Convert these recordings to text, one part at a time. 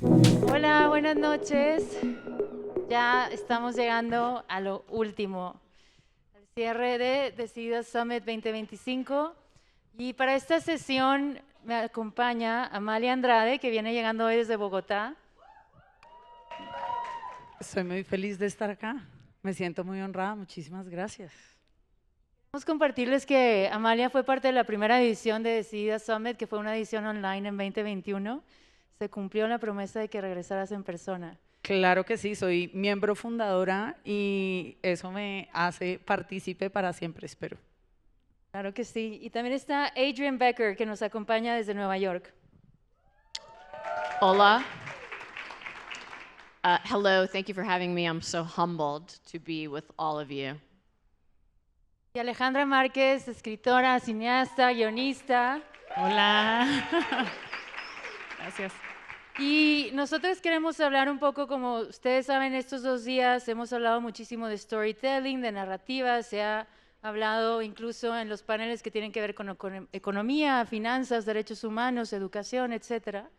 Hola, buenas noches. Ya estamos llegando a lo último, al cierre de Decidas Summit 2025. Y para esta sesión me acompaña Amalia Andrade, que viene llegando hoy desde Bogotá. Estoy muy feliz de estar acá. Me siento muy honrada. Muchísimas gracias. Vamos a compartirles que Amalia fue parte de la primera edición de Decidas Summit, que fue una edición online en 2021. Se cumplió la promesa de que regresaras en persona. Claro que sí, soy miembro fundadora y eso me hace partícipe para siempre, espero. Claro que sí. Y también está Adrian Becker, que nos acompaña desde Nueva York. Hola. Hello, thank you for having me. I'm so humbled to be with all of you. Y Alejandra Márquez, escritora, cineasta, guionista. Hola. Gracias. Y nosotros queremos hablar un poco, como ustedes saben, estos 2 días hemos hablado muchísimo de storytelling, de narrativa, se ha hablado incluso en los paneles que tienen que ver con economía, finanzas, derechos humanos, educación, etcétera.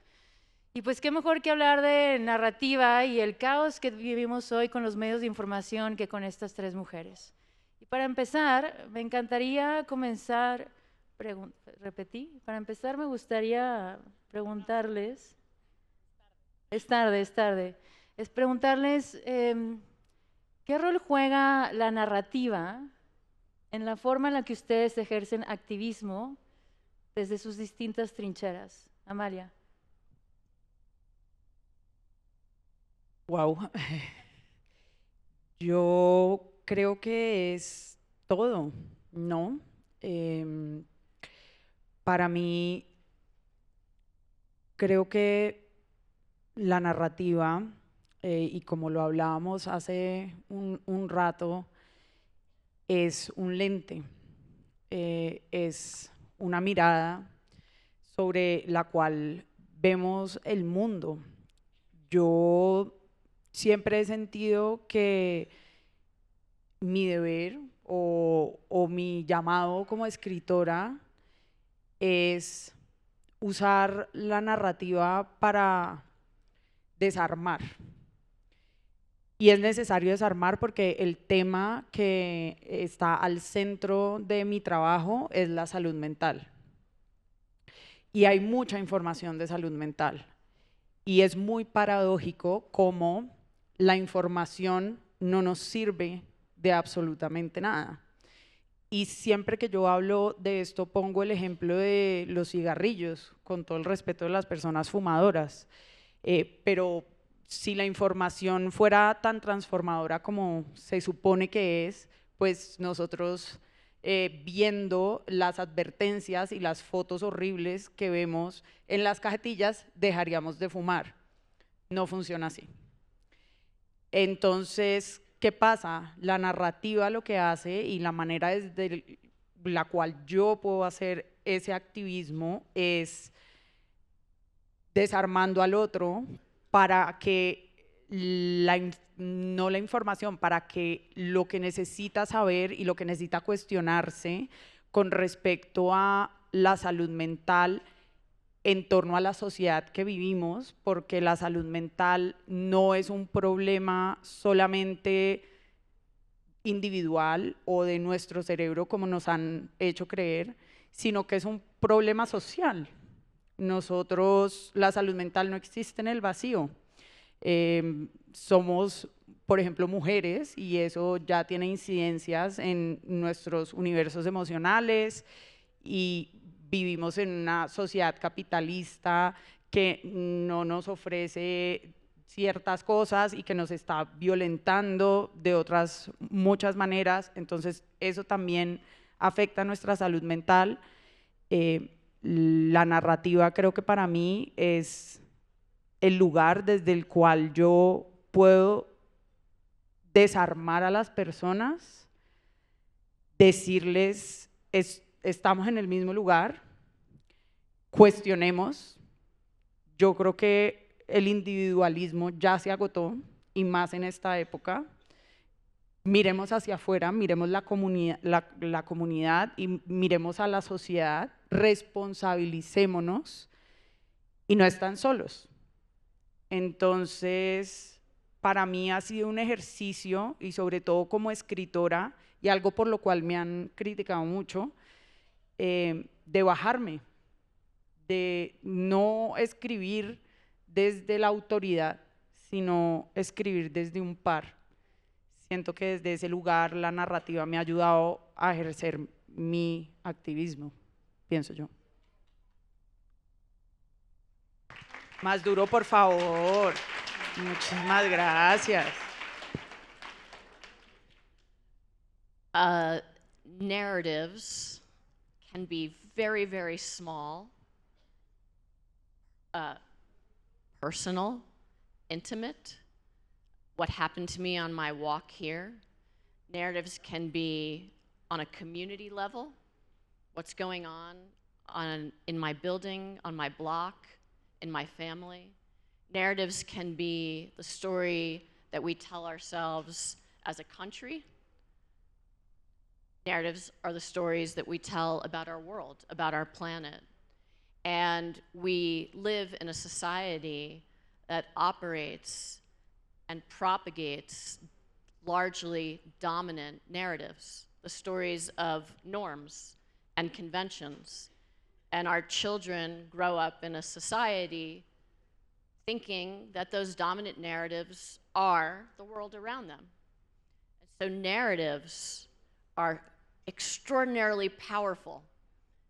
Y pues qué mejor que hablar de narrativa y el caos que vivimos hoy con los medios de información que con estas tres mujeres. Y para empezar, me encantaría comenzar, repetí, para empezar me gustaría preguntarles, es tarde, es preguntarles qué rol juega la narrativa en la forma en la que ustedes ejercen activismo desde sus distintas trincheras. Amalia. Wow. Yo creo que es todo, ¿no? Em, para mí, creo que la narrativa, y como lo hablábamos hace un rato, es un lente, es una mirada sobre la cual vemos el mundo. Yo siempre he sentido que mi deber o mi llamado como escritora es usar la narrativa para desarmar. Y es necesario desarmar porque el tema que está al centro de mi trabajo es la salud mental. Y hay mucha información de salud mental. Y es muy paradójico cómo la información no nos sirve de absolutamente nada. Y siempre que yo hablo de esto pongo el ejemplo de los cigarrillos, con todo el respeto de las personas fumadoras. Pero si la información fuera tan transformadora como se supone que es, pues nosotros viendo las advertencias y las fotos horribles que vemos en las cajetillas, dejaríamos de fumar. No funciona así. Entonces, ¿qué pasa? La narrativa lo que hace y la manera desde la cual yo puedo hacer ese activismo es desarmando al otro para que no la información, para que lo que necesita saber y lo que necesita cuestionarse con respecto a la salud mental en torno a la sociedad que vivimos, porque la salud mental no es un problema solamente individual o de nuestro cerebro como nos han hecho creer, sino que es un problema social. Nosotros, la salud mental no existe en el vacío. Somos, por ejemplo, mujeres y eso ya tiene incidencias en nuestros universos emocionales y vivimos en una sociedad capitalista que no nos ofrece ciertas cosas y que nos está violentando de otras muchas maneras. Entonces, eso también afecta nuestra salud mental. La narrativa creo que para mí es el lugar desde el cual yo puedo desarmar a las personas, decirles, estamos en el mismo lugar, cuestionemos. Yo creo que el individualismo ya se agotó y más en esta época. Miremos hacia afuera, miremos la comunidad y miremos a la sociedad, responsabilicémonos y no están solos. Entonces, para mí ha sido un ejercicio, y sobre todo como escritora, y algo por lo cual me han criticado mucho, de bajarme, de no escribir desde la autoridad, sino escribir desde un par. Siento que desde ese lugar la narrativa me ha ayudado a ejercer mi activismo, pienso yo. Más duro, por favor. Muchísimas gracias. Narratives can be very, very small, personal, intimate. What happened to me on my walk here. Narratives can be on a community level. What's going on in my building, on my block, in my family. Narratives can be the story that we tell ourselves as a country. Narratives are the stories that we tell about our world, about our planet. And we live in a society that operates and propagates largely dominant narratives, the stories of norms and conventions. And our children grow up in a society thinking that those dominant narratives are the world around them. And so narratives are extraordinarily powerful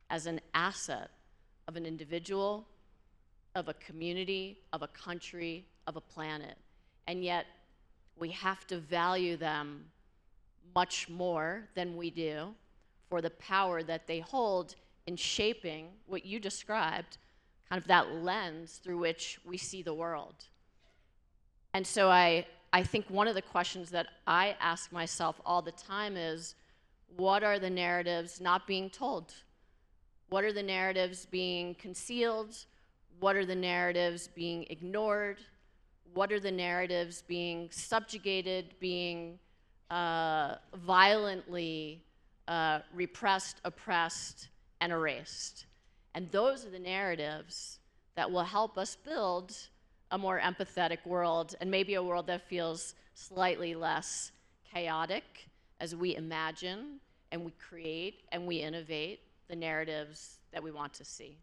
as an asset of an individual, of a community, of a country, of a planet. And yet we have to value them much more than we do for the power that they hold in shaping what you described, kind of that lens through which we see the world. And so I think one of the questions that I ask myself all the time is, what are the narratives not being told? What are the narratives being concealed? What are the narratives being ignored? What are the narratives being subjugated, being violently repressed, oppressed, and erased? And those are the narratives that will help us build a more empathetic world, and maybe a world that feels slightly less chaotic as we imagine and we create and we innovate the narratives that we want to see.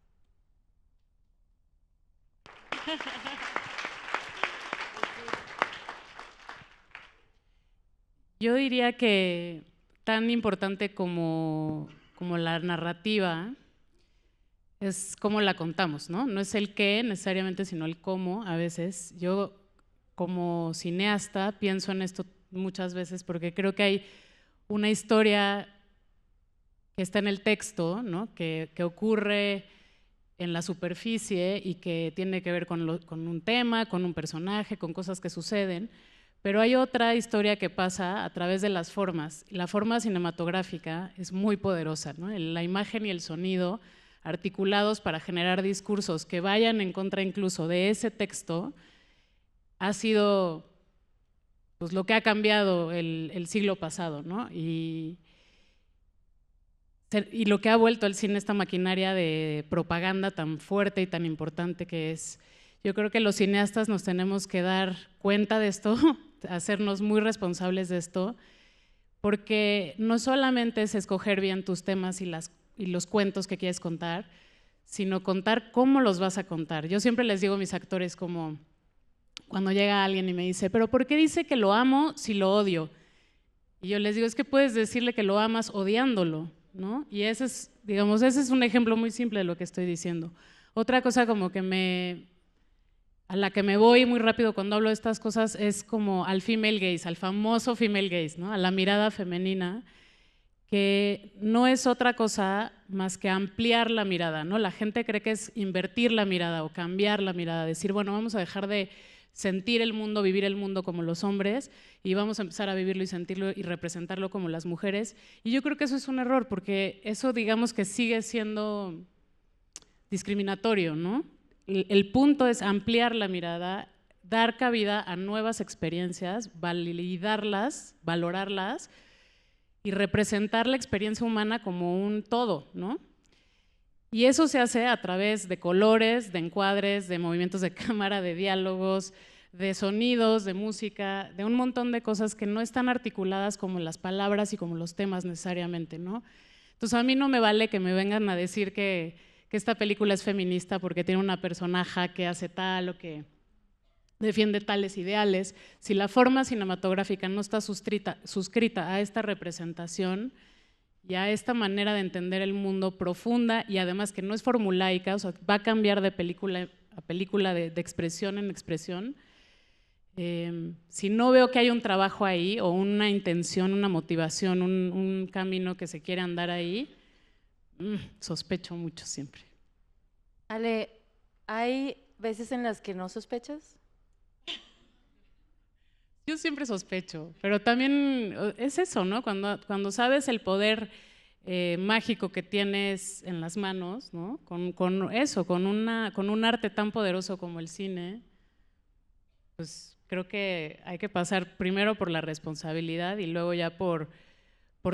Yo diría que tan importante como la narrativa es cómo la contamos, ¿no? No es el qué necesariamente, sino el cómo a veces. Yo como cineasta pienso en esto muchas veces porque creo que hay una historia que está en el texto, ¿no? que ocurre en la superficie y que tiene que ver con un tema, con un personaje, con cosas que suceden, pero hay otra historia que pasa a través de las formas. La forma cinematográfica es muy poderosa, ¿no? La imagen y el sonido articulados para generar discursos que vayan en contra incluso de ese texto ha sido pues, lo que ha cambiado el siglo pasado, ¿no? Y lo que ha vuelto al cine esta maquinaria de propaganda tan fuerte y tan importante que es. Yo creo que los cineastas nos tenemos que dar cuenta de esto, hacernos muy responsables de esto, porque no solamente es escoger bien tus temas y los cuentos que quieres contar, sino contar cómo los vas a contar. Yo siempre les digo a mis actores como cuando llega alguien y me dice, ¿pero por qué dice que lo amo si lo odio? Y yo les digo, es que puedes decirle que lo amas odiándolo, ¿no? Y ese es, digamos, ese es un ejemplo muy simple de lo que estoy diciendo. Otra cosa como que a la que me voy muy rápido cuando hablo de estas cosas es como al female gaze, al famoso female gaze, ¿no? A la mirada femenina, que no es otra cosa más que ampliar la mirada, ¿no? La gente cree que es invertir la mirada o cambiar la mirada, decir, bueno, vamos a dejar de sentir el mundo, vivir el mundo como los hombres y vamos a empezar a vivirlo y sentirlo y representarlo como las mujeres. Y yo creo que eso es un error porque eso digamos que sigue siendo discriminatorio, ¿no? El punto es ampliar la mirada, dar cabida a nuevas experiencias, validarlas, valorarlas y representar la experiencia humana como un todo, ¿no? Y eso se hace a través de colores, de encuadres, de movimientos de cámara, de diálogos, de sonidos, de música, de un montón de cosas que no están articuladas como las palabras y como los temas necesariamente, ¿no? Entonces a mí no me vale que me vengan a decir que esta película es feminista porque tiene una personaje que hace tal o que defiende tales ideales. Si la forma cinematográfica no está suscrita a esta representación y a esta manera de entender el mundo profunda y además que no es formulaica, o sea, va a cambiar de película a película, de expresión en expresión. Si no veo que hay un trabajo ahí o una intención, una motivación, un camino que se quiere andar ahí, sospecho mucho siempre. Ale, ¿hay veces en las que no sospechas? Yo siempre sospecho, pero también es eso, ¿no? Cuando sabes el poder mágico que tienes en las manos, ¿no? Con eso, con un arte tan poderoso como el cine, pues creo que hay que pasar primero por la responsabilidad y luego ya por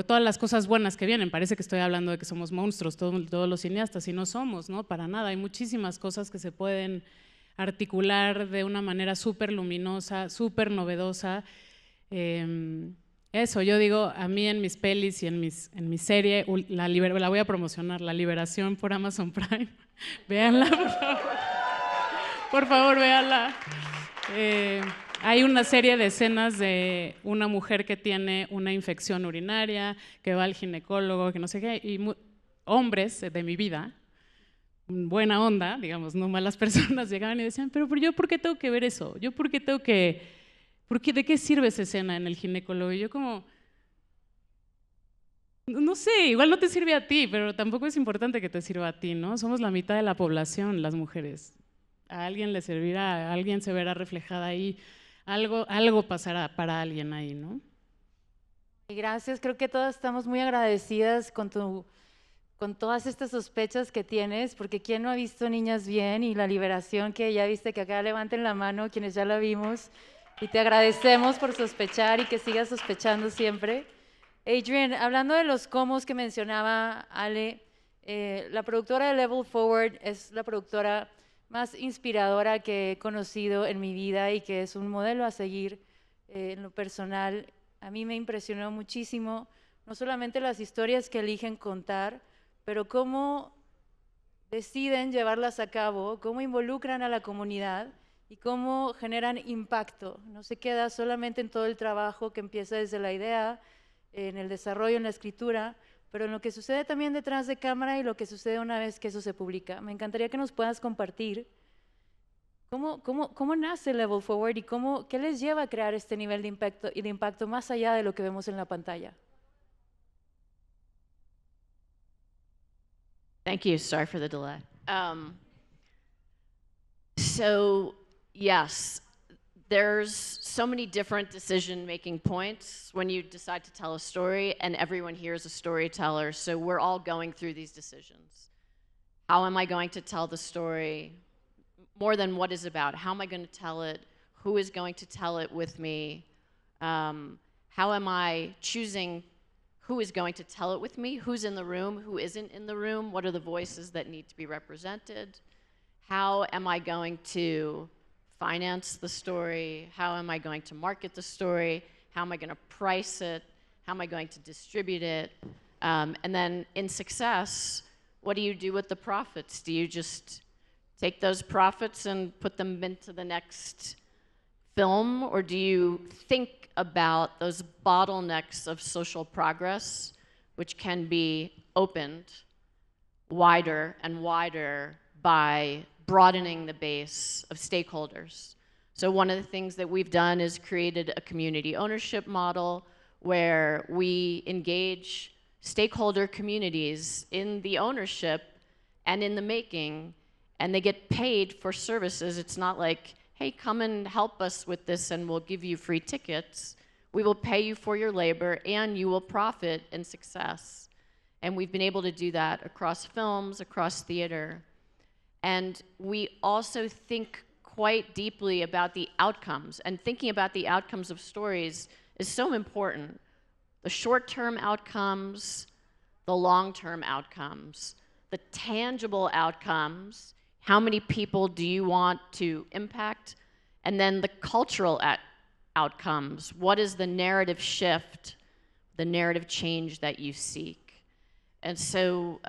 todas las cosas buenas que vienen. Parece que estoy hablando de que somos monstruos, todos los cineastas, y no somos, ¿no? Para nada. Hay muchísimas cosas que se pueden articular de una manera súper luminosa, súper novedosa. Eso, yo digo, a mí en mis pelis y en mi serie, la voy a promocionar, La Liberación por Amazon Prime. Véanla, por favor. Por favor, véanla. Hay una serie de escenas de una mujer que tiene una infección urinaria, que va al ginecólogo, que no sé qué, y hombres de mi vida, buena onda, digamos, no malas personas, llegaban y decían, pero yo ¿por qué tengo que ver eso? ¿Yo por qué tengo que...? ¿De qué sirve esa escena en el ginecólogo? Y yo como... No sé, igual no te sirve a ti, pero tampoco es importante que te sirva a ti, ¿no? Somos la mitad de la población, las mujeres. A alguien le servirá, a alguien se verá reflejada ahí, algo pasará para alguien ahí, ¿no? Gracias, creo que todas estamos muy agradecidas con todas estas sospechas que tienes, porque ¿quién no ha visto Niñas Bien? Y La Liberación, que ya viste, que acá levanten la mano quienes ya la vimos, y te agradecemos por sospechar y que sigas sospechando siempre. Adrian, hablando de los comos que mencionaba Ale, la productora de Level Forward es la productora más inspiradora que he conocido en mi vida y que es un modelo a seguir en lo personal. A mí me impresionó muchísimo, no solamente las historias que eligen contar, pero cómo deciden llevarlas a cabo, cómo involucran a la comunidad y cómo generan impacto. No se queda solamente en todo el trabajo que empieza desde la idea, en el desarrollo, en la escritura, pero en lo que sucede también detrás de cámara y lo que sucede una vez que eso se publica. Me encantaría que nos puedas compartir cómo nace Level Forward y qué les lleva a crear este nivel de impacto más allá de lo que vemos en la pantalla. Thank you. Sorry for the delay. So, yes, there's so many different decision-making points when you decide to tell a story, and everyone here is a storyteller, so we're all going through these decisions. How am I going to tell the story? More than what is about. How am I going to tell it? Who is going to tell it with me? How am I choosing who is going to tell it with me? Who's in the room? Who isn't in the room? What are the voices that need to be represented? How am I going to finance the story? How am I going to market the story? How am I going to price it? How am I going to distribute it? And then in success, what do you do with the profits? Do you just take those profits and put them into the next film? Or do you think about those bottlenecks of social progress, which can be opened wider and wider by broadening the base of stakeholders? So one of the things that we've done is created a community ownership model where we engage stakeholder communities in the ownership and in the making, and they get paid for services. It's not like, hey, come and help us with this and we'll give you free tickets. We will pay you for your labor and you will profit in success. And we've been able to do that across films, across theater. And we also think quite deeply about the outcomes, and thinking about the outcomes of stories is so important. The short-term outcomes, the long-term outcomes. the tangible outcomes, how many people do you want to impact, and then the cultural outcomes. What is the narrative shift, the narrative change that you seek? And so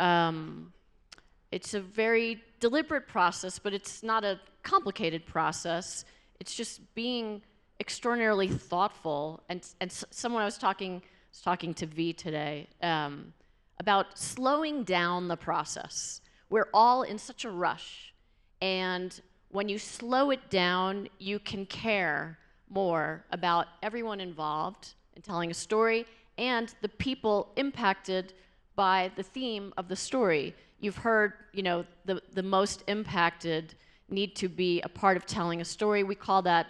it's a very deliberate process, but it's not a complicated process. It's just being extraordinarily thoughtful. And someone I was talking to V today about slowing down the process. We're all in such a rush. And when you slow it down, you can care more about everyone involved in telling a story and the people impacted by the theme of the story. You've heard, the most impacted need to be a part of telling a story. We call that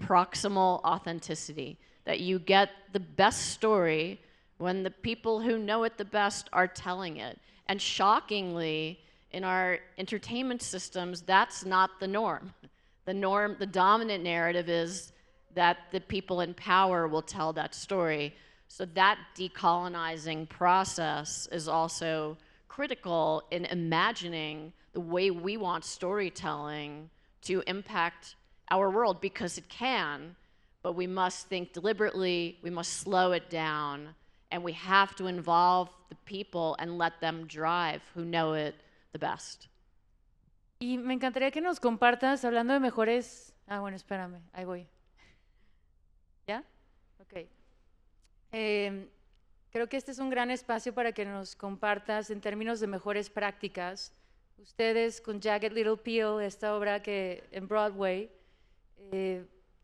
proximal authenticity, that you get the best story when the people who know it the best are telling it. And shockingly, in our entertainment systems, that's not the norm. The dominant narrative is that the people in power will tell that story. So that decolonizing process is also critical in imagining the way we want storytelling to impact our world, because it can, but we must think deliberately, we must slow it down, and we have to involve the people and let them drive who know it the best. Y me encantaría que nos compartas, hablando de mejores... bueno, espérame, ahí voy. ¿Ya? Ok. Creo que este es un gran espacio para que nos compartas en términos de mejores prácticas. Ustedes con Jagged Little Pill, esta obra que en Broadway,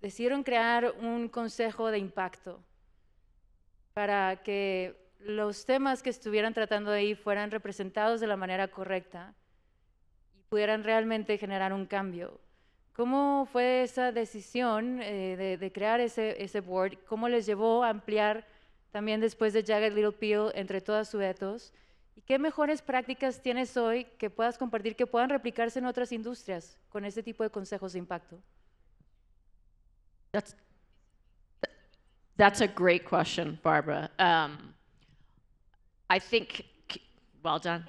decidieron crear un consejo de impacto para que los temas que estuvieran tratando de ahí fueran representados de la manera correcta y pudieran realmente generar un cambio. ¿Cómo fue esa decisión de crear ese board? ¿Cómo les llevó a ampliar también después de Jagged Little Pill entre todas sus etos? ¿Y qué mejores prácticas tienes hoy que puedas compartir, que puedan replicarse en otras industrias con este tipo de consejos de impacto? That's a great question, Barbara. I think, well done.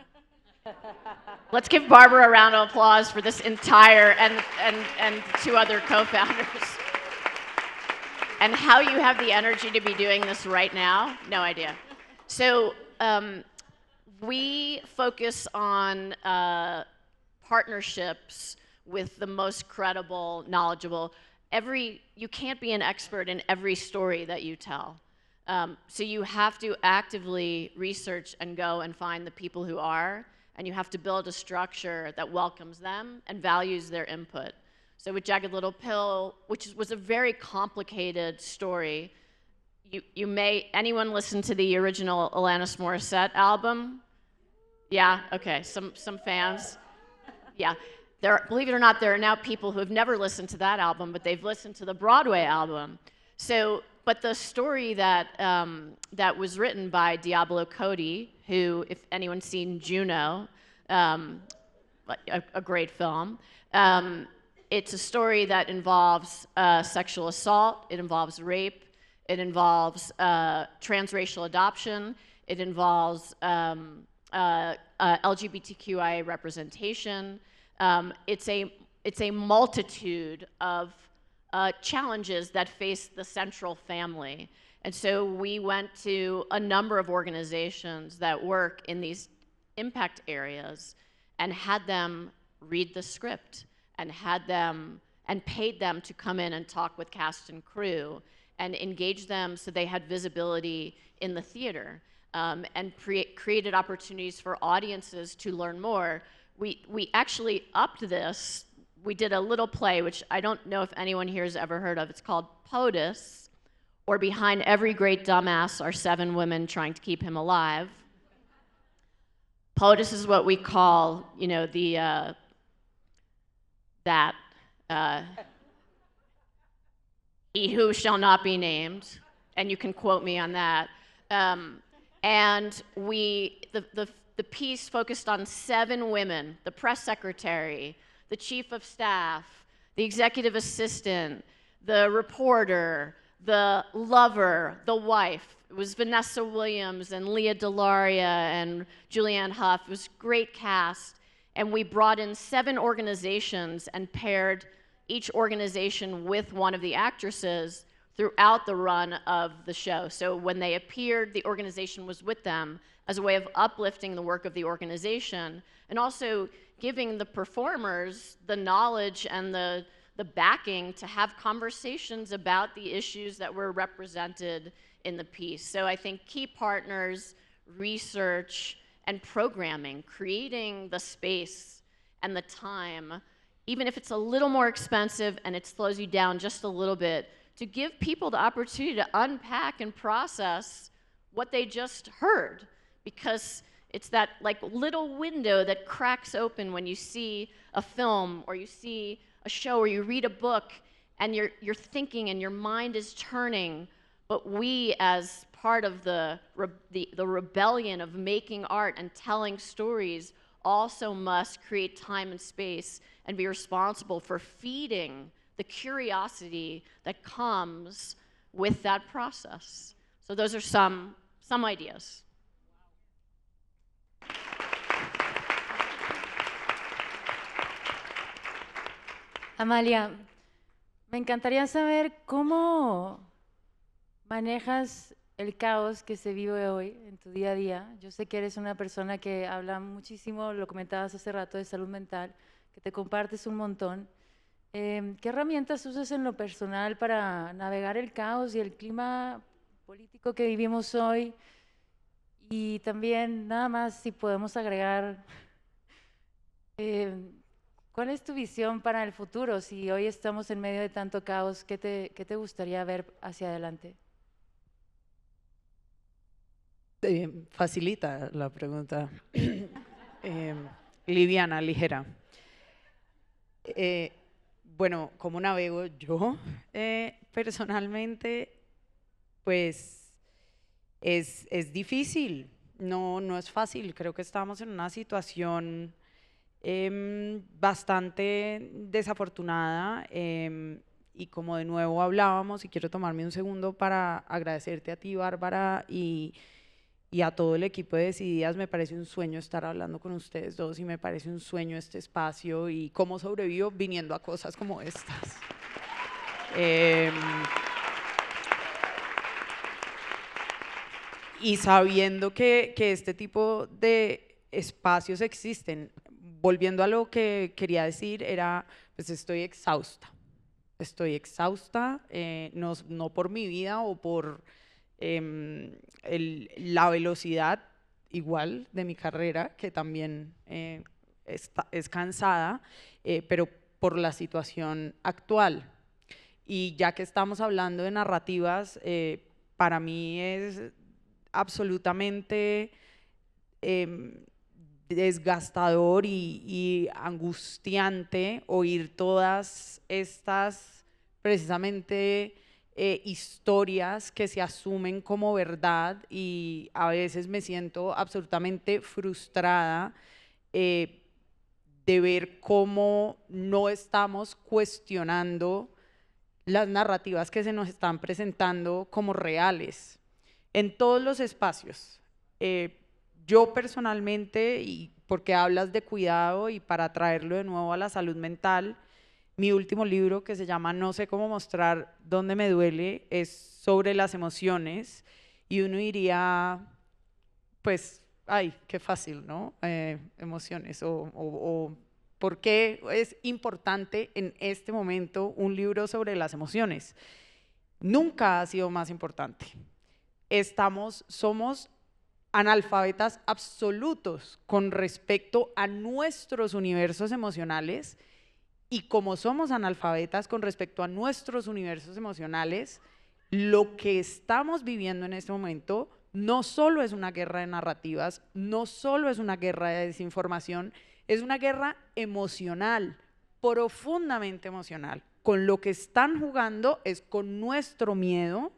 Let's give Barbara a round of applause for this entire, and two other co-founders. And how you have the energy to be doing this right now, no idea. So we focus on partnerships with the most credible, knowledgeable. You can't be an expert in every story that you tell. So you have to actively research and go and find the people who are, and you have to build a structure that welcomes them and values their input. So with Jagged Little Pill, which was a very complicated story, anyone listen to the original Alanis Morissette album? Yeah, okay, some fans. Yeah. Believe it or not, there are now people who have never listened to that album, but they've listened to the Broadway album. But the story that was written by Diablo Cody, who, if anyone's seen Juno, a great film, it's a story that involves sexual assault, it involves rape, it involves transracial adoption, it involves LGBTQIA representation. It's a multitude of challenges that face the central family. And so we went to a number of organizations that work in these impact areas and had them read the script and paid them to come in and talk with cast and crew and engage them so they had visibility in the theater, and created opportunities for audiences to learn more. We actually upped this. We did a little play, which I don't know if anyone here has ever heard of. It's called POTUS, or Behind Every Great Dumbass Are 7 Women Trying to Keep Him Alive. POTUS is what we call, he who shall not be named, and you can quote me on that. And the piece focused on 7 women: the press secretary, the chief of staff, the executive assistant, the reporter, the lover, the wife. It was Vanessa Williams and Leah DeLaria and Julianne Hough. It was a great cast. And we brought in 7 organizations and paired each organization with one of the actresses throughout the run of the show. So when they appeared, the organization was with them as a way of uplifting the work of the organization and also giving the performers the knowledge and the backing to have conversations about the issues that were represented in the piece. So I think key partners, research, and programming, creating the space and the time, even if it's a little more expensive and it slows you down just a little bit, to give people the opportunity to unpack and process what they just heard, because it's that like little window that cracks open when you see a film or you see a show or you read a book and you're thinking and your mind is turning. But we, as part of the rebellion of making art and telling stories, also must create time and space and be responsible for feeding the curiosity that comes with that process. So those are some ideas. Amalia, me encantaría saber cómo manejas el caos que se vive hoy en tu día a día. Yo sé que eres una persona que habla muchísimo, lo comentabas hace rato, de salud mental, que te compartes un montón. ¿Qué herramientas usas en lo personal para navegar el caos y el clima político que vivimos hoy? Y también, nada más, si podemos agregar, ¿cuál es tu visión para el futuro? Si hoy estamos en medio de tanto caos, ¿qué te gustaría ver hacia adelante? Facilita la pregunta. Liviana, ligera. Bueno, ¿cómo navego yo? Personalmente, pues es difícil, no es fácil. Creo que estamos en una situación bastante desafortunada y como de nuevo hablábamos, y quiero tomarme un segundo para agradecerte a ti, Bárbara, y a todo el equipo de Decididas. Me parece un sueño estar hablando con ustedes dos y me parece un sueño este espacio y cómo sobrevivo viniendo a cosas como estas. Y sabiendo que este tipo de espacios existen. Volviendo a lo que quería decir, era, pues estoy exhausta, no por mi vida o por la velocidad igual de mi carrera, que también es cansada, pero por la situación actual. Y ya que estamos hablando de narrativas, para mí es absolutamente desgastador y angustiante oír todas estas precisamente historias que se asumen como verdad, y a veces me siento absolutamente frustrada de ver cómo no estamos cuestionando las narrativas que se nos están presentando como reales en todos los espacios. Yo personalmente, y porque hablas de cuidado y para traerlo de nuevo a la salud mental, mi último libro, que se llama No sé cómo mostrar dónde me duele, es sobre las emociones, y uno diría, pues, ay, qué fácil, ¿no? Emociones, o ¿por qué es importante en este momento un libro sobre las emociones? Nunca ha sido más importante. Somos analfabetas absolutos con respecto a nuestros universos emocionales, y como somos analfabetas con respecto a nuestros universos emocionales, lo que estamos viviendo en este momento no solo es una guerra de narrativas, no solo es una guerra de desinformación, es una guerra emocional, profundamente emocional. Con lo que están jugando es con nuestro miedo,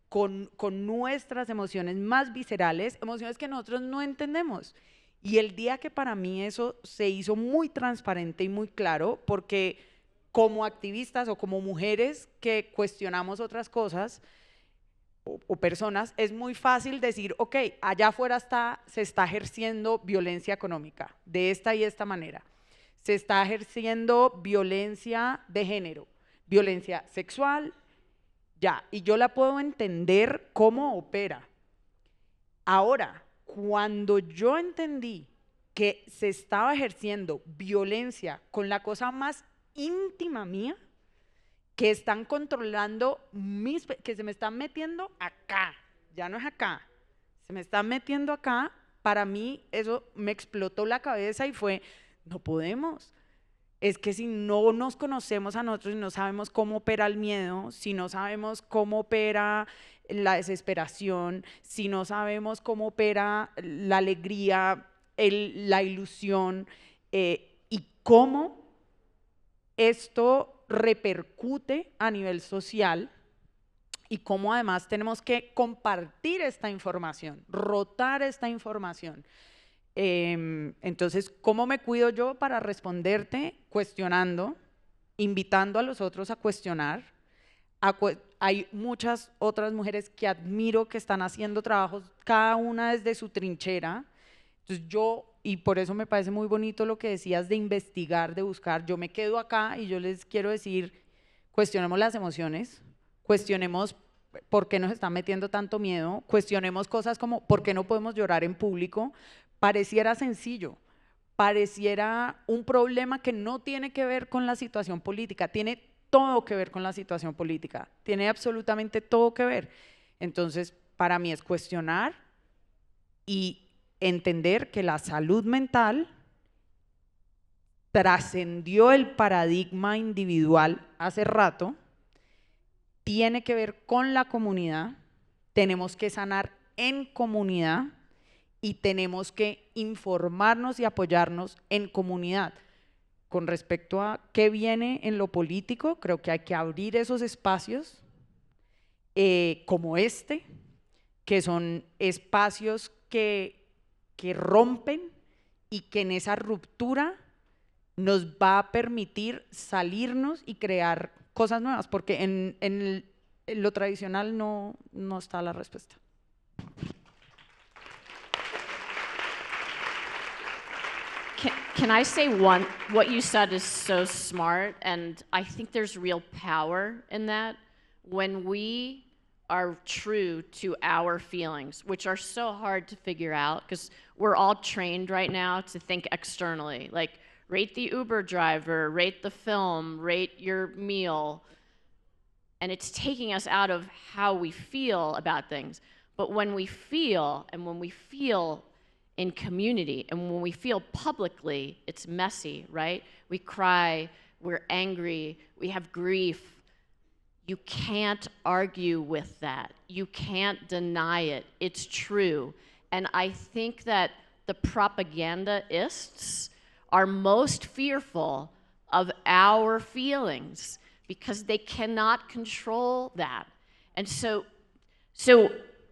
con nuestras emociones más viscerales, emociones que nosotros no entendemos. Y el día que para mí eso se hizo muy transparente y muy claro, porque como activistas o como mujeres que cuestionamos otras cosas o personas, es muy fácil decir, ok, allá afuera se está ejerciendo violencia económica de esta y esta manera. Se está ejerciendo violencia de género, violencia sexual, ya, y yo la puedo entender cómo opera. Ahora, cuando yo entendí que se estaba ejerciendo violencia con la cosa más íntima mía, que están controlando que se me están metiendo acá, ya no es acá, se me están metiendo acá, para mí eso me explotó la cabeza y fue, no podemos. Es que si no nos conocemos a nosotros y no sabemos cómo opera el miedo, si no sabemos cómo opera la desesperación, si no sabemos cómo opera la alegría, la ilusión, y cómo esto repercute a nivel social y cómo además tenemos que compartir esta información, rotar esta información. Entonces, ¿cómo me cuido yo para responderte? Cuestionando, invitando a los otros a cuestionar. Hay muchas otras mujeres que admiro que están haciendo trabajos, cada una desde su trinchera. Entonces y por eso me parece muy bonito lo que decías de investigar, de buscar. Yo me quedo acá y yo les quiero decir, cuestionemos las emociones, cuestionemos por qué nos está metiendo tanto miedo, cuestionemos cosas como por qué no podemos llorar en público. Pareciera sencillo, pareciera un problema que no tiene que ver con la situación política, tiene todo que ver con la situación política, tiene absolutamente todo que ver. Entonces, para mí es cuestionar y entender que la salud mental trascendió el paradigma individual hace rato, tiene que ver con la comunidad, tenemos que sanar en comunidad y tenemos que informarnos y apoyarnos en comunidad. Con respecto a qué viene en lo político, creo que hay que abrir esos espacios como este, que son espacios que rompen y que en esa ruptura nos va a permitir salirnos y crear cosas nuevas, porque en lo tradicional no está la respuesta. Can I say one? What you said is so smart, and I think there's real power in that. When we are true to our feelings, which are so hard to figure out because we're all trained right now to think externally, like rate the Uber driver, rate the film, rate your meal, and it's taking us out of how we feel about things. But when we feel, and when we feel in community, and when we feel publicly, it's messy, right? We cry, we're angry, we have grief. You can't argue with that. You can't deny it. It's true. And I think that the propagandaists are most fearful of our feelings because they cannot control that. And so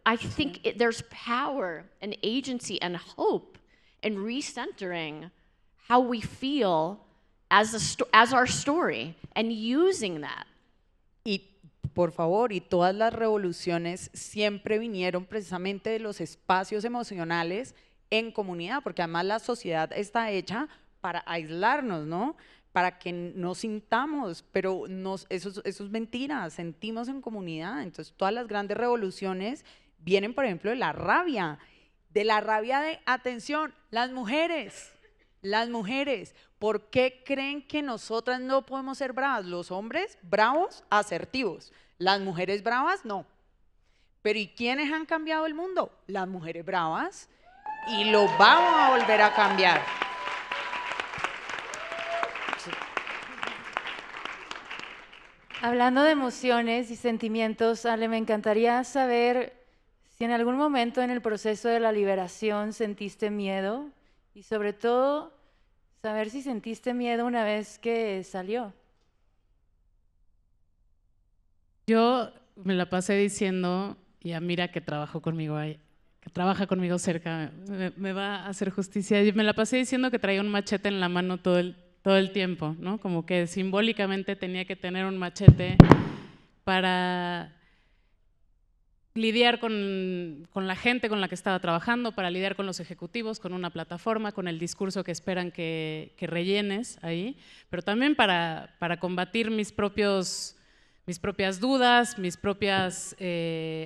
I think there's power and agency and hope in recentering how we feel as our story and using that. Y por favor, y todas las revoluciones siempre vinieron precisamente de los espacios emocionales en comunidad, porque además la sociedad está hecha para aislarnos, ¿no? Para que no sintamos, pero eso es mentira, sentimos en comunidad. Entonces todas las grandes revoluciones vienen, por ejemplo, de la rabia de, atención, las mujeres, ¿por qué creen que nosotras no podemos ser bravas? Los hombres bravos, asertivos, las mujeres bravas, no. Pero ¿y quiénes han cambiado el mundo? Las mujeres bravas, y lo vamos a volver a cambiar. Hablando de emociones y sentimientos, Ale, me encantaría saber si en algún momento en el proceso de la liberación sentiste miedo y sobre todo saber si sentiste miedo una vez que salió. Yo me la pasé diciendo, y a Mira que trabaja conmigo cerca, me va a hacer justicia. Yo me la pasé diciendo que traía un machete en la mano todo todo el tiempo, ¿no? Como que simbólicamente tenía que tener un machete para lidiar con la gente con la que estaba trabajando, para lidiar con los ejecutivos, con una plataforma, con el discurso que esperan que rellenes ahí, pero también para combatir mis propias dudas, mis propias…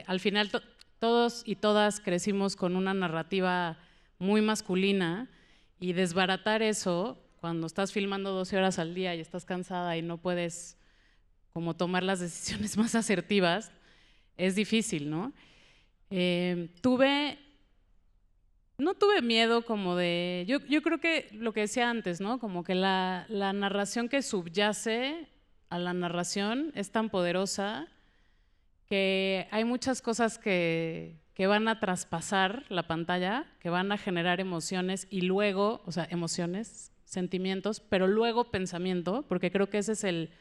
al final todos y todas crecimos con una narrativa muy masculina y desbaratar eso cuando estás filmando 12 horas al día y estás cansada y no puedes como tomar las decisiones más asertivas, es difícil, ¿no? No tuve miedo como de… Yo creo que lo que decía antes, ¿no? Como que la narración que subyace a la narración es tan poderosa que hay muchas cosas que van a traspasar la pantalla, que van a generar emociones y luego, o sea, emociones, sentimientos, pero luego pensamiento, porque creo que ese es el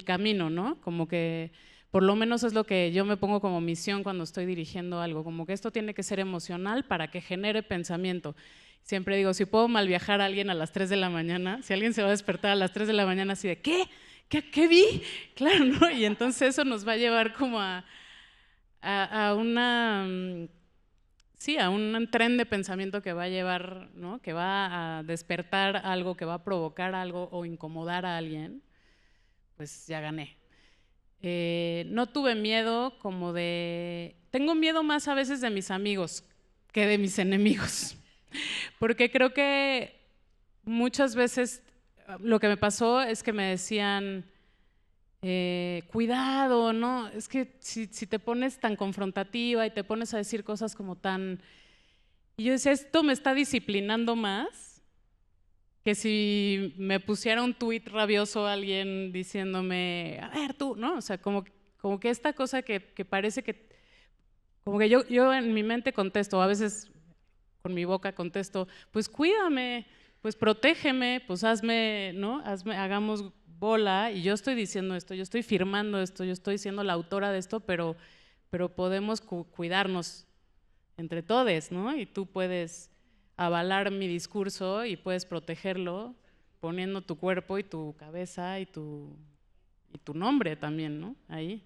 camino, ¿no? Como que… Por lo menos es lo que yo me pongo como misión cuando estoy dirigiendo algo, como que esto tiene que ser emocional para que genere pensamiento. Siempre digo, si puedo mal viajar a alguien a las 3 de la mañana, si alguien se va a despertar a las 3 de la mañana así de, ¿qué? ¿Qué vi? Claro, ¿no? Y entonces eso nos va a llevar como a una… Sí, a un tren de pensamiento que va a llevar, ¿no? Que va a despertar algo, que va a provocar algo o incomodar a alguien, pues ya gané. No tuve miedo como de… Tengo miedo más a veces de mis amigos que de mis enemigos, porque creo que muchas veces lo que me pasó es que me decían, cuidado, ¿no? Es que si te pones tan confrontativa y te pones a decir cosas como tan… Y yo decía, esto me está disciplinando más que si me pusiera un tuit rabioso a alguien diciéndome, a ver tú, ¿no? O sea, como que esta cosa que parece que… Como que yo en mi mente contesto, a veces con mi boca contesto, pues cuídame, pues protégeme, pues hazme, ¿no? Hagamos bola, y yo estoy diciendo esto, yo estoy firmando esto, yo estoy siendo la autora de esto, pero podemos cuidarnos entre todos, ¿no? Y tú puedes avalar mi discurso y puedes protegerlo poniendo tu cuerpo y tu cabeza y tu nombre también, ¿no? Ahí.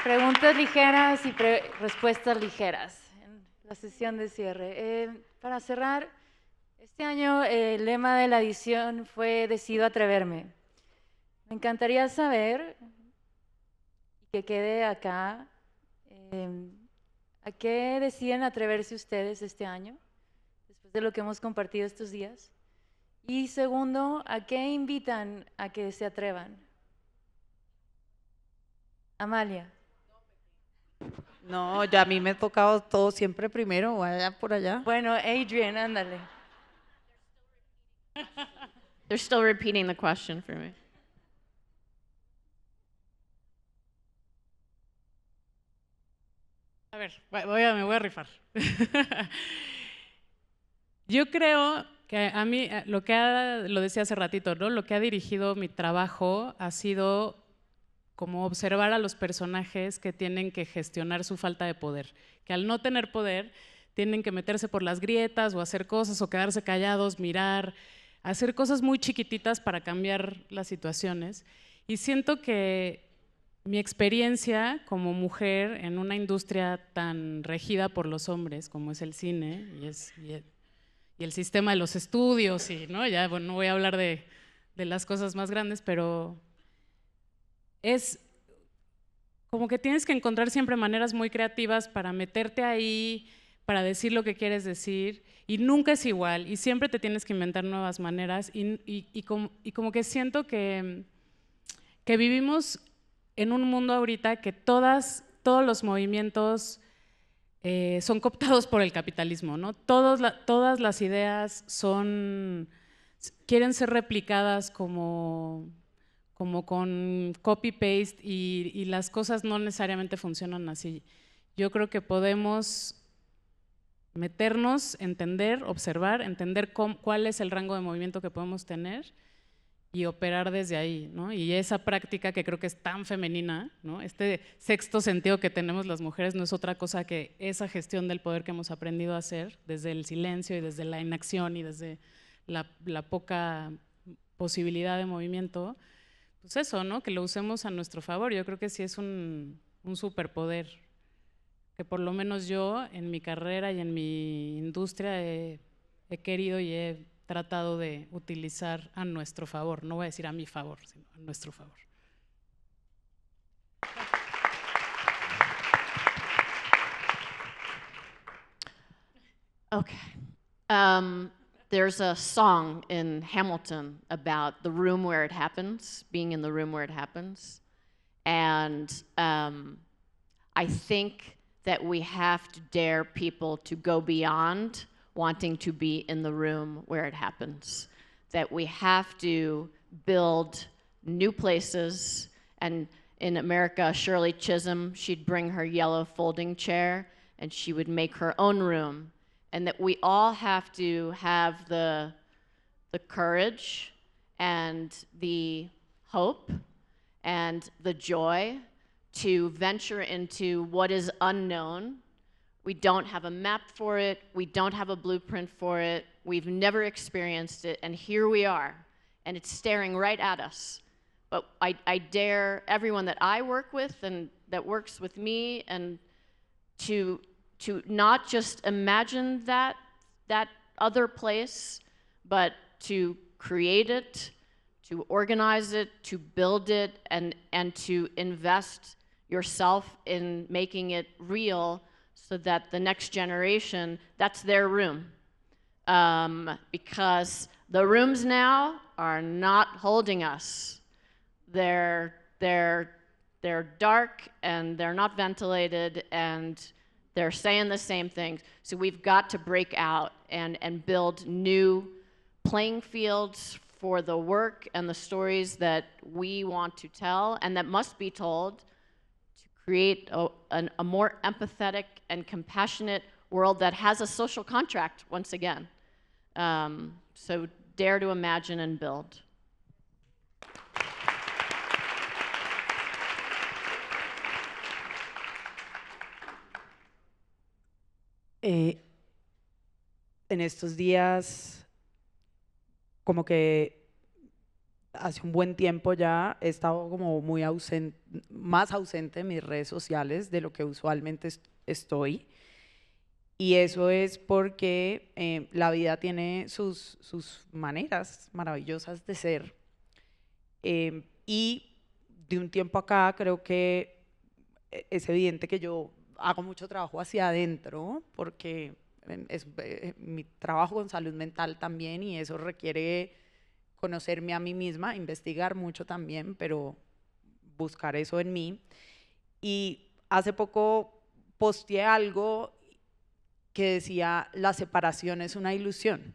Preguntas ligeras y respuestas ligeras en la sesión de cierre. Para cerrar, este año el lema de la edición fue Decido atreverme. Me encantaría saber, y que quede acá, ¿a qué deciden atreverse ustedes este año, después de lo que hemos compartido estos días? Y segundo, ¿a qué invitan a que se atrevan? Amalia. No, ya a mí me ha tocado todo siempre primero, vaya por allá. Bueno, Adrian, ándale. They're still repeating the question for me. A ver, me voy a rifar. Yo creo que a mí, lo decía hace ratito, ¿no? Lo que ha dirigido mi trabajo ha sido como observar a los personajes que tienen que gestionar su falta de poder, que al no tener poder tienen que meterse por las grietas o hacer cosas o quedarse callados, mirar, hacer cosas muy chiquititas para cambiar las situaciones. Y siento que mi experiencia como mujer en una industria tan regida por los hombres como es el cine y el sistema de los estudios, y ¿no? Ya bueno, no voy a hablar de las cosas más grandes, pero es como que tienes que encontrar siempre maneras muy creativas para meterte ahí, para decir lo que quieres decir, y nunca es igual, y siempre te tienes que inventar nuevas maneras, y como que siento que vivimos en un mundo ahorita que todos los movimientos son cooptados por el capitalismo, ¿no? Todas las ideas quieren ser replicadas como con copy-paste, y las cosas no necesariamente funcionan así. Yo creo que podemos meternos, entender, observar, entender cuál es el rango de movimiento que podemos tener y operar desde ahí, ¿no? Y esa práctica que creo que es tan femenina, ¿no? Este sexto sentido que tenemos las mujeres no es otra cosa que esa gestión del poder que hemos aprendido a hacer desde el silencio y desde la inacción y desde la poca posibilidad de movimiento. Pues eso, ¿no? Que lo usemos a nuestro favor. Yo creo que sí es un superpoder que por lo menos yo en mi carrera y en mi industria he querido y he tratado de utilizar a nuestro favor. No voy a decir a mi favor, sino a nuestro favor. Okay. There's a song in Hamilton about the room where it happens, being in the room where it happens. And I think that we have to dare people to go beyond wanting to be in the room where it happens. That we have to build new places. And in America, Shirley Chisholm, she'd bring her yellow folding chair and she would make her own room. And that we all have to have the courage and the hope and the joy to venture into what is unknown. We don't have a map for it. We don't have a blueprint for it. We've never experienced it, and here we are, and it's staring right at us. But I dare everyone that I work with and that works with me and to not just imagine that other place, but to create it, to organize it, to build it, and to invest yourself in making it real so that the next generation, that's their room. Because the rooms now are not holding us. They're dark and they're not ventilated and they're saying the same things. So we've got to break out and build new playing fields for the work and the stories that we want to tell and that must be told to create a more empathetic and compassionate world that has a social contract once again. So dare to imagine and build. En estos días, como que hace un buen tiempo ya he estado como muy ausente, más ausente en mis redes sociales de lo que usualmente estoy. Y eso es porque la vida tiene sus maneras maravillosas de ser. Y de un tiempo acá creo que es evidente que yo hago mucho trabajo hacia adentro porque es mi trabajo con salud mental también y eso requiere conocerme a mí misma, investigar mucho también, pero buscar eso en mí. Y hace poco posteé algo que decía, la separación es una ilusión.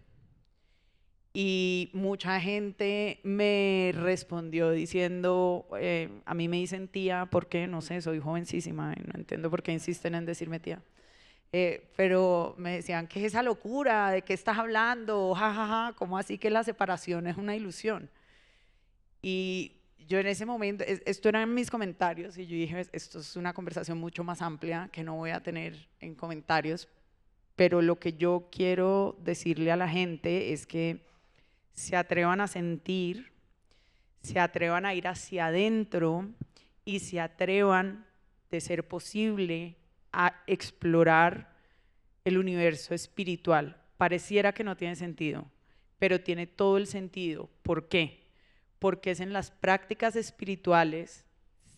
Y mucha gente me respondió diciendo, a mí me dicen tía, ¿por qué? No sé, soy jovencísima y no entiendo por qué insisten en decirme tía. Pero me decían, ¿qué es esa locura? ¿De qué estás hablando? Ja, ja, ja, ¿cómo así que la separación es una ilusión? Y yo en ese momento, esto eran mis comentarios y yo dije, esto es una conversación mucho más amplia que no voy a tener en comentarios, pero lo que yo quiero decirle a la gente es que se atrevan a sentir, se atrevan a ir hacia adentro y se atrevan, de ser posible, a explorar el universo espiritual. Pareciera que no tiene sentido, pero tiene todo el sentido. ¿Por qué? Porque es en las prácticas espirituales,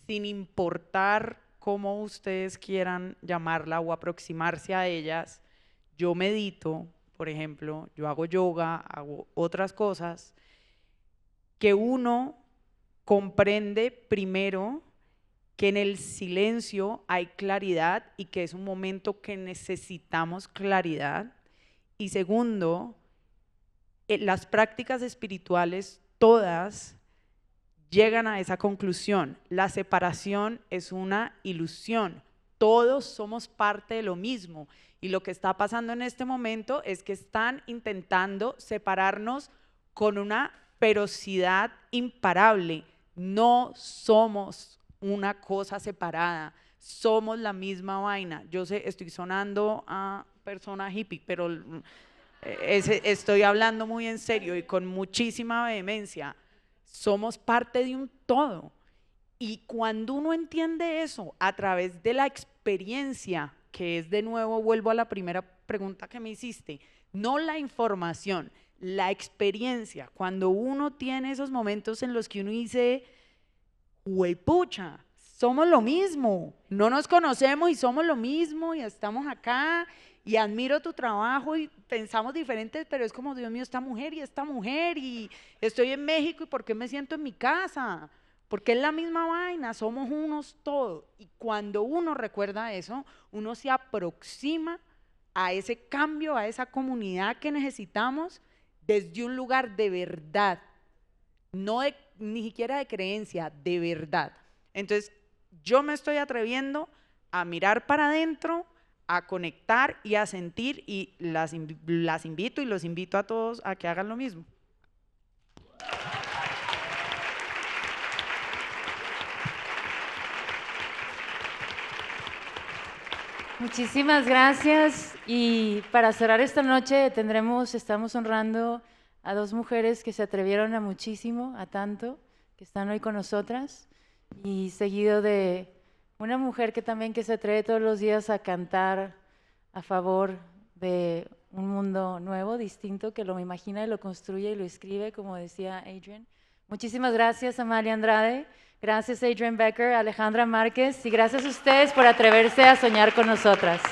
sin importar cómo ustedes quieran llamarla o aproximarse a ellas. Yo medito, por ejemplo, yo hago yoga, hago otras cosas, que uno comprende primero que en el silencio hay claridad y que es un momento que necesitamos claridad. Y segundo, las prácticas espirituales todas llegan a esa conclusión. La separación es una ilusión. Todos somos parte de lo mismo. Y lo que está pasando en este momento es que están intentando separarnos con una ferocidad imparable. No somos una cosa separada, somos la misma vaina. Yo sé, estoy sonando a persona hippie, pero estoy hablando muy en serio y con muchísima vehemencia. Somos parte de un todo. Y cuando uno entiende eso a través de la experiencia, que es de nuevo, vuelvo a la primera pregunta que me hiciste, no la información, la experiencia, cuando uno tiene esos momentos en los que uno dice, huepucha, somos lo mismo, no nos conocemos y somos lo mismo y estamos acá y admiro tu trabajo y pensamos diferentes, pero es como, Dios mío, esta mujer y estoy en México y ¿por qué me siento en mi casa? Porque es la misma vaina, somos unos todos. Y cuando uno recuerda eso, uno se aproxima a ese cambio, a esa comunidad que necesitamos desde un lugar de verdad, no ni siquiera de creencia, de verdad. Entonces, yo me estoy atreviendo a mirar para adentro, a conectar y a sentir y las invito y los invito a todos a que hagan lo mismo. Muchísimas gracias. Y para cerrar esta noche estamos honrando a 2 mujeres que se atrevieron a muchísimo, a tanto, que están hoy con nosotras, y seguido de una mujer que se atreve todos los días a cantar a favor de un mundo nuevo, distinto, que lo imagina y lo construye y lo escribe, como decía Adrienne. Muchísimas gracias, Amalia Andrade. Gracias, Adrienne Becker, Alejandra Márquez, y gracias a ustedes por atreverse a soñar con nosotras.